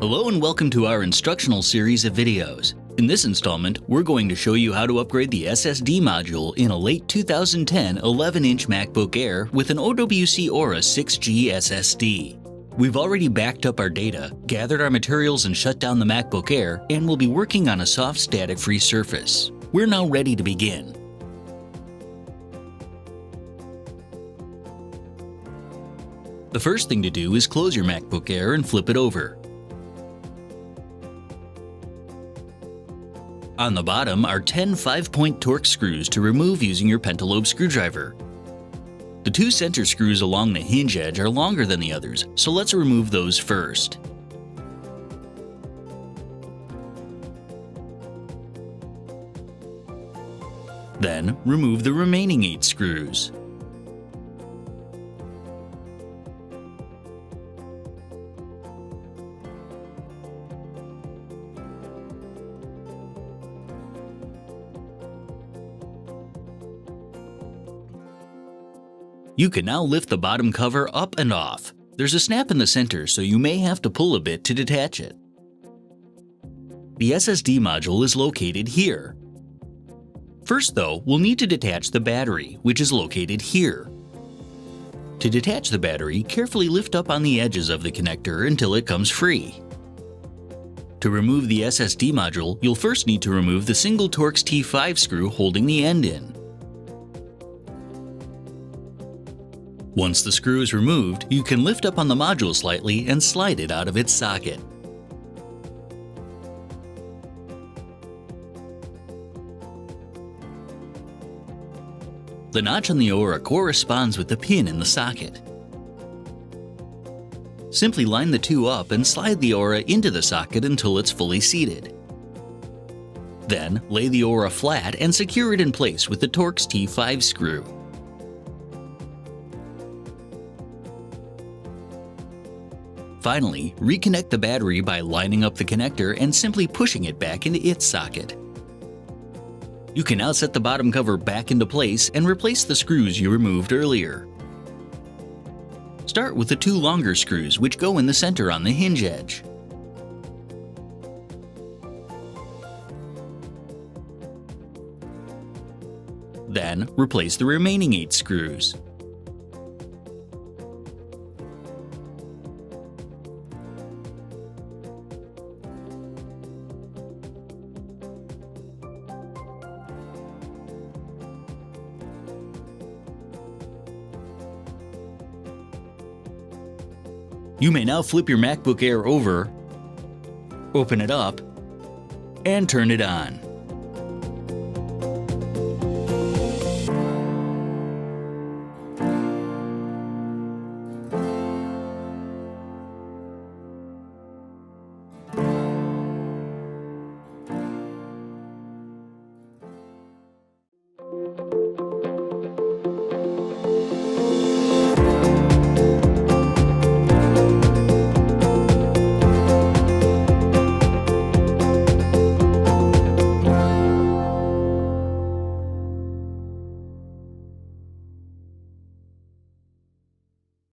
Hello and welcome to our instructional series of videos. In this installment, we're going to show you how to upgrade the SSD module in a late 2010 11-inch MacBook Air with an OWC Aura 6G SSD. We've already backed up our data, gathered our materials and shut down the MacBook Air, and we'll be working on a soft static-free surface. We're now ready to begin. The first thing to do is close your MacBook Air and flip it over. On the bottom are 10 5-point Torx screws to remove using your pentalobe screwdriver. The two center screws along the hinge edge are longer than the others, so let's remove those first. Then, remove the remaining 8 screws. You can now lift the bottom cover up and off. There's a snap in the center, so you may have to pull a bit to detach it. The SSD module is located here. First though, we'll need to detach the battery, which is located here. To detach the battery, carefully lift up on the edges of the connector until it comes free. To remove the SSD module, you'll first need to remove the single Torx T5 screw holding the end in. Once the screw is removed, you can lift up on the module slightly and slide it out of its socket. The notch on the Aura corresponds with the pin in the socket. Simply line the two up and slide the Aura into the socket until it's fully seated. Then, lay the Aura flat and secure it in place with the Torx T5 screw. Finally, reconnect the battery by lining up the connector and simply pushing it back into its socket. You can now set the bottom cover back into place and replace the screws you removed earlier. Start with the two longer screws which go in the center on the hinge edge. Then, replace the remaining 8 screws. You may now flip your MacBook Air over, open it up, and turn it on.